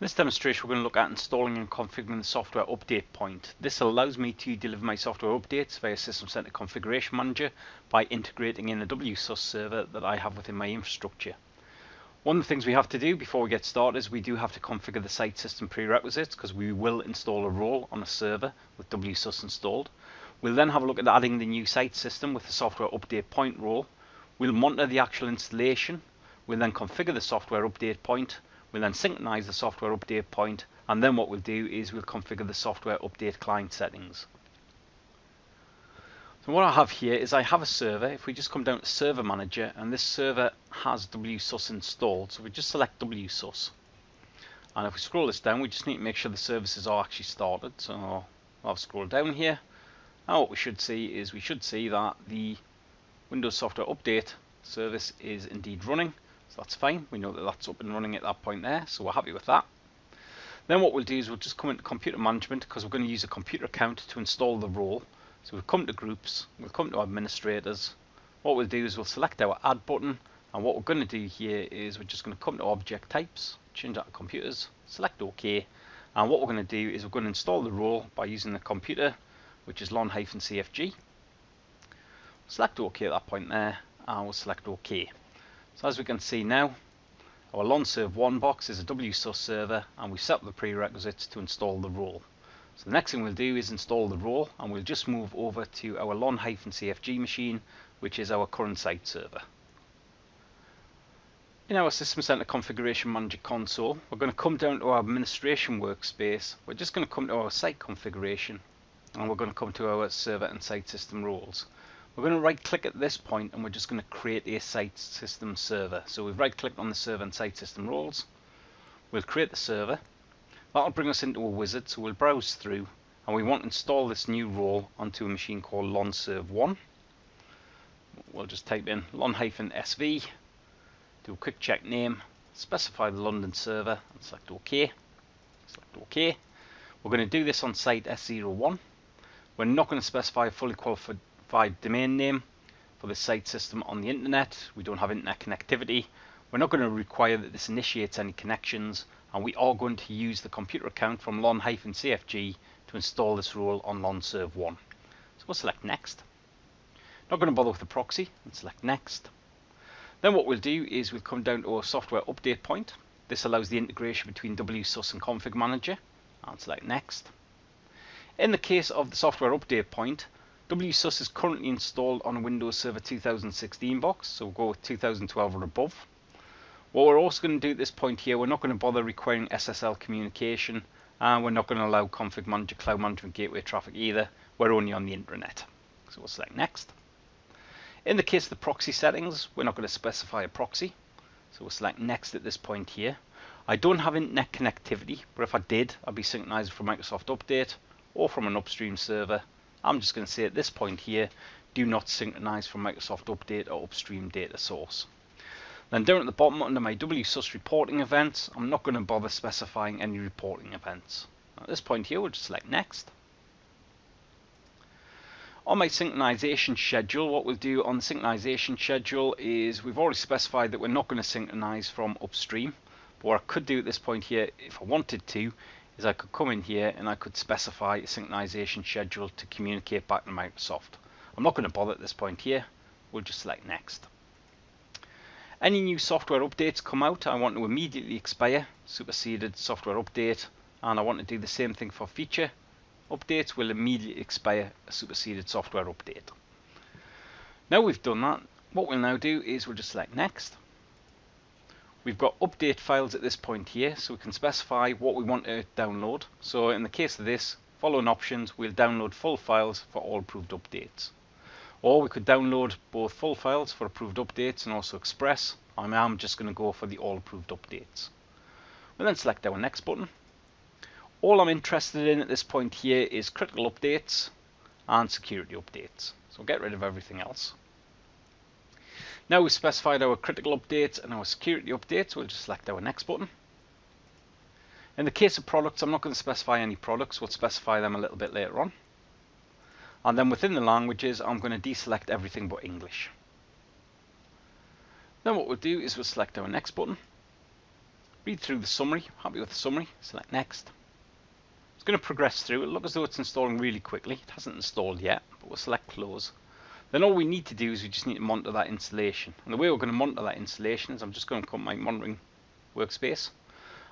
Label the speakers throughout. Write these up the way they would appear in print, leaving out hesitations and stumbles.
Speaker 1: In this demonstration we're going to look at installing and configuring the software update point. This allows me to deliver my software updates via System Center Configuration Manager by integrating in a WSUS server that I have within my infrastructure. One of the things we have to do before we get started is we do have to configure the site system prerequisites, because we will install a role on a server with WSUS installed. We'll then have a look at adding the new site system with the software update point role. We'll monitor the actual installation. We'll then configure the software update point. We'll then synchronize the software update point, and then what we'll do is we'll configure the software update client settings. So what I have here is I have a server. If we just come down to Server Manager, and this server has WSUS installed, so we just select WSUS. And if we scroll this down, we just need to make sure the services are actually started. So I'll scroll down here. Now what we should see is that the Windows Software Update service is indeed running. So that's fine. We know that that's up and running at that point there, so we're happy with that. Then what we'll do is we'll just come into Computer Management, because we're going to use a computer account to install the role. So we'll come to Groups, we'll come to Administrators. What we'll do is we'll select our Add button, and what we're going to do here is we're just going to come to Object Types, change that to Computers, select OK, and what we're going to do is we're going to install the role by using the computer, which is lon-cfg. Select OK at that point there, and we'll select OK. So as we can see now, our lonserve1 box is a WSUS server, and we've set up the prerequisites to install the role. So the next thing we'll do is install the role, and we'll just move over to our lon-cfg machine, which is our current site server. In our System Center Configuration Manager console, we're going to come down to our administration workspace. We're just going to come to our site configuration, and we're going to come to our server and site system roles. We're going to right click at this point, and we're just going to create a site system server. So we've right clicked on the server and site system roles. We'll create the server. That'll bring us into a wizard, so we'll browse through, and we want to install this new role onto a machine called lonserve1. We'll just type in lon-sv, do a quick check name, specify the London server, and select OK. Select OK. We're going to do this on site S01. We're not going to specify a fully qualified domain name for the site system on the internet. We don't have internet connectivity. We're not going to require that this initiates any connections, and we are going to use the computer account from lon-cfg to install this role on lonserve1. So we'll select next. Not going to bother with the proxy, and select next. Then what we'll do is we'll come down to our software update point. This allows the integration between WSUS and Config Manager, and select next. In the case of the software update point, WSUS is currently installed on a Windows Server 2016 box, so we'll go with 2012 or above. What we're also going to do at this point here, we're not going to bother requiring SSL communication, and we're not going to allow Config Manager Cloud Management Gateway traffic either. We're only on the intranet. So we'll select next. In the case of the proxy settings, we're not going to specify a proxy, so we'll select next at this point here. I don't have internet connectivity, but if I did, I'd be synchronized from Microsoft Update or from an upstream server. I'm just going to say at this point here, do not synchronize from Microsoft Update or upstream data source. Then down at the bottom under my WSUS reporting events, I'm not going to bother specifying any reporting events. At this point here, we'll just select next. On my synchronization schedule, what we'll do on the synchronization schedule is we've already specified that we're not going to synchronize from upstream. But what I could do at this point here, if I wanted to, is I could come in here and I could specify a synchronization schedule to communicate back to Microsoft. I'm not going to bother at this point here. We'll just select next. Any new software updates come out, I want to immediately expire superseded software update, and I want to do the same thing for feature updates. Will immediately expire a superseded software update. Now we've done that, what we'll now do is we'll just select next. We've got update files at this point here, so we can specify what we want to download. So in the case of this, following options, we'll download full files for all approved updates. Or we could download both full files for approved updates and also Express. I'm just going to go for the all approved updates. We'll then select our next button. All I'm interested in at this point here is critical updates and security updates. So we'll get rid of everything else. Now we've specified our critical updates and our security updates, we'll just select our next button. In the case of products, I'm not going to specify any products, we'll specify them a little bit later on. And then within the languages, I'm going to deselect everything but English. Then what we'll do is we'll select our next button. read through the summary. Happy with the summary, select next. It's going to progress through. It'll look as though it's installing really quickly. It hasn't installed yet, but we'll select close. Then all we need to do is we just need to monitor that installation. And the way we're going to monitor that installation is I'm just going to come to my monitoring workspace.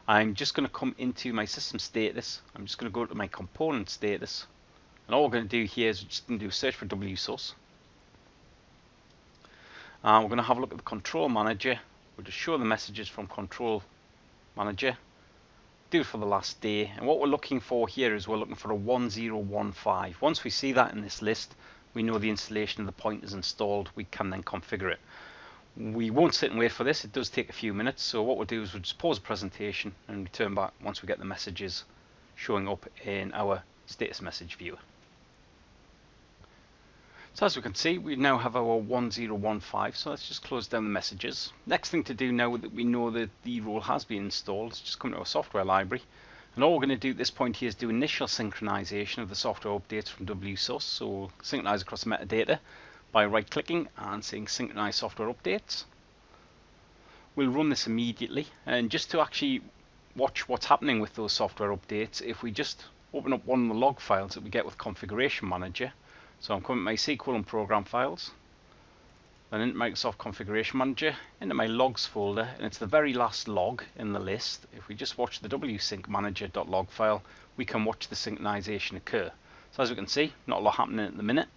Speaker 1: I'm just going to come into my system status. I'm just going to go to my component status. And all we're going to do here is we're just going to do a search for WSUS. And we're going to have a look at the control manager. We'll just show the messages from control manager. Do it for the last day. And what we're looking for here is we're looking for a 1015. Once we see that in this list, we know the installation of the point is installed. We can then configure it. We won't sit and wait for this. It does take a few minutes. So what we'll do is we'll just pause the presentation and return back once we get the messages showing up in our status message viewer. So as we can see, we now have our 1015. So let's just close down the messages. Next thing to do now that we know that the role has been installed is just come to our software library. And all we're going to do at this point here is do initial synchronization of the software updates from WSUS. So we'll synchronize across the metadata by right clicking and saying synchronize software updates. We'll run this immediately, and just to actually watch what's happening with those software updates, if we just open up one of the log files that we get with Configuration Manager. So I'm coming to my SQL and program files, then into Microsoft Configuration Manager, into my logs folder, and it's the very last log in the list. If we just watch the wsync manager.log file, we can watch the synchronization occur. So as we can see, not a lot happening at the minute.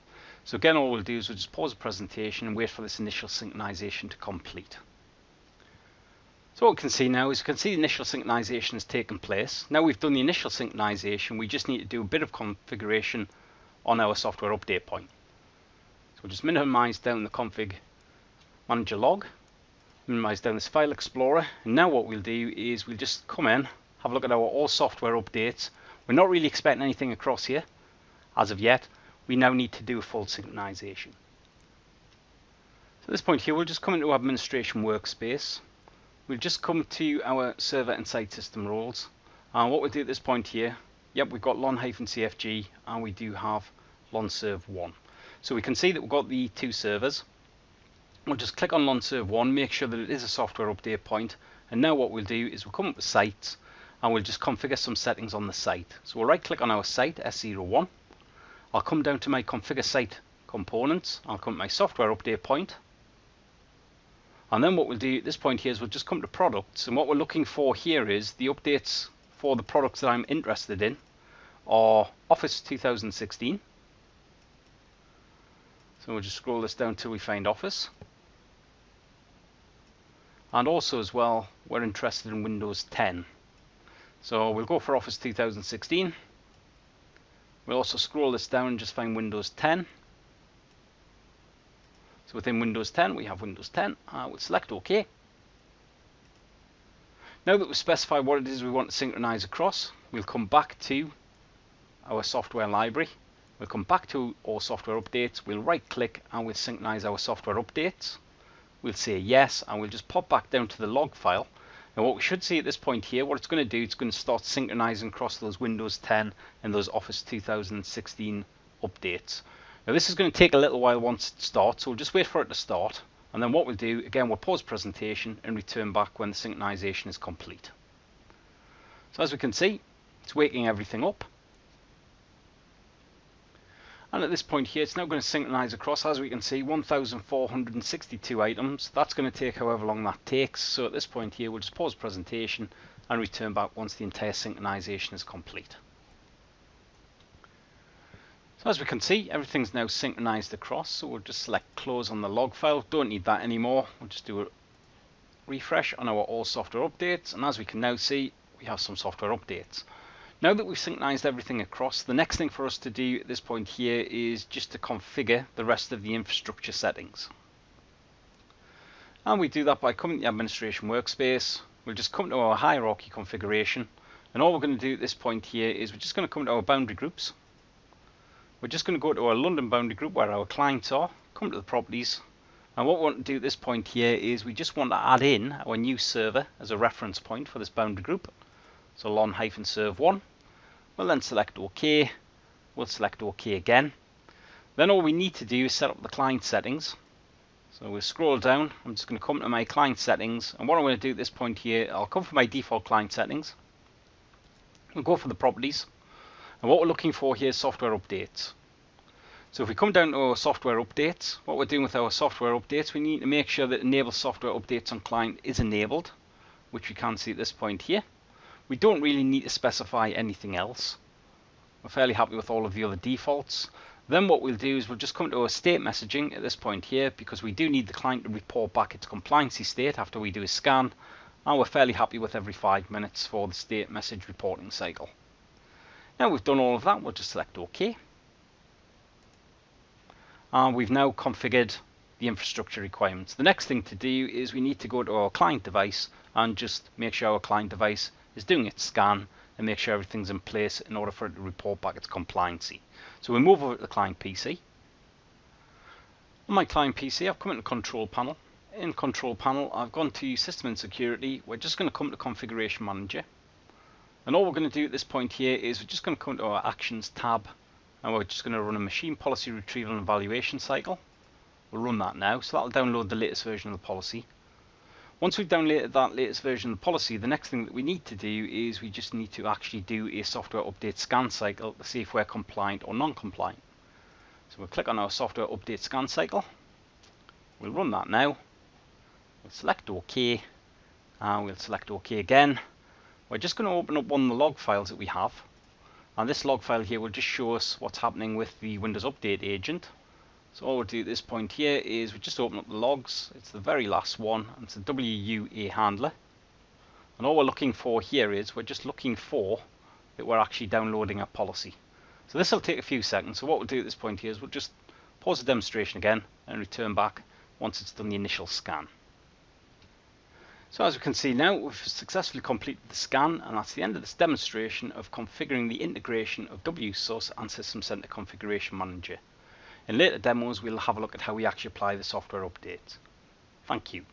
Speaker 1: So again, all we'll do is we'll just pause the presentation and wait for this initial synchronization to complete. So what we can see now is we can see the initial synchronization has taken place. Now we've done the initial synchronization, we just need to do a bit of configuration on our software update point. So we'll just minimize down the config manager log, minimize down this file explorer, and now what we'll do is we'll just come in, have a look at our all software updates. We're not really expecting anything across here as of yet. We now need to do a full synchronization. So at this point here, we'll just come into our administration workspace. We'll just come to our server and site system roles. And what we'll do at this point here, yep, we've got lon-cfg and we do have lonserve1. So we can see that we've got the two servers. We'll just click on lonserve1, make sure that it is a software update point. And now what we'll do is we'll come up with sites and we'll just configure some settings on the site. So we'll right click on our site, S01. I'll come down to my configure site components. I'll come to my software update point. And then what we'll do at this point here is we'll just come to products. And what we're looking for here is the updates for the products that I'm interested in are Office 2016. So we'll just scroll this down till we find Office. And also as well, we're interested in Windows 10. So we'll go for Office 2016. We'll also scroll this down and just find Windows 10. So within Windows 10, we have Windows 10. We'll select OK. Now that we've specified what it is we want to synchronize across, we'll come back to our software library. We'll come back to all software updates. We'll right click and we'll synchronize our software updates. We'll say yes, and we'll just pop back down to the log file. Now what we should see at this point here, what it's going to do, it's going to start synchronizing across those Windows 10 and those Office 2016 updates. Now this is going to take a little while once it starts, so we'll just wait for it to start. And then what we'll do, again, we'll pause presentation and return back when the synchronization is complete. So as we can see, it's waking everything up. And at this point here, it's now going to synchronize across, as we can see, 1,462 items. That's going to take however long that takes. So at this point here, we'll just pause presentation and return back once the entire synchronization is complete. So as we can see, everything's now synchronized across. So we'll just select close on the log file. Don't need that anymore. We'll just do a refresh on our all software updates. And as we can now see, we have some software updates. Now that we've synchronized everything across, the next thing for us to do at this point here is just to configure the rest of the infrastructure settings. And we do that by coming to the administration workspace. We'll just come to our hierarchy configuration. And all we're going to do at this point here is we're just going to come to our boundary groups. We're just going to go to our London boundary group where our clients are, come to the properties. And what we want to do at this point here is we just want to add in our new server as a reference point for this boundary group. So lon-serve1. We'll then select OK. We'll select OK again. Then all we need to do is set up the client settings. So we'll scroll down. I'm just going to come to my client settings, and what I'm going to do at this point here, I'll come for my default client settings. We'll go for the properties, and what we're looking for here is software updates. So if we come down to our software updates, what we're doing with our software updates, we need to make sure that enable software updates on client is enabled, which we can see at this point here. We don't really need to specify anything else. We're fairly happy with all of the other defaults. Then what we'll do is we'll just come to our state messaging at this point here, because we do need the client to report back its compliancy state after we do a scan, and we're fairly happy with every 5 minutes for the state message reporting cycle. Now we've done all of that, we'll just select OK. And we've now configured the infrastructure requirements. The next thing to do is we need to go to our client device and just make sure our client device is doing its scan and make sure everything's in place in order for it to report back its compliancy. So we move over to the client PC. On my client PC, I've come into Control Panel. In Control Panel, I've gone to System and Security. We're just going to come to Configuration Manager. And all we're going to do at this point here is we're just going to come to our Actions tab, and we're just going to run a machine policy retrieval and evaluation cycle. We'll run that now, so that'll download the latest version of the policy. Once we've downloaded that latest version of the policy, the next thing that we need to do is we just need to actually do a software update scan cycle to see if we're compliant or non-compliant. So we'll click on our software update scan cycle. We'll run that now. We'll select OK, and we'll select OK again. We're just going to open up one of the log files that we have. And this log file here will just show us what's happening with the Windows Update agent. So all we'll do at this point here is we just open up the logs. It's the very last one, and it's a WUA handler. And all we're looking for here is we're just looking for that we're actually downloading a policy. So this will take a few seconds. So what we'll do at this point here is we'll just pause the demonstration again and return back once it's done the initial scan. So as we can see now, we've successfully completed the scan, and that's the end of this demonstration of configuring the integration of WSUS and System Center Configuration Manager. In later demos, we'll have a look at how we actually apply the software updates. Thank you.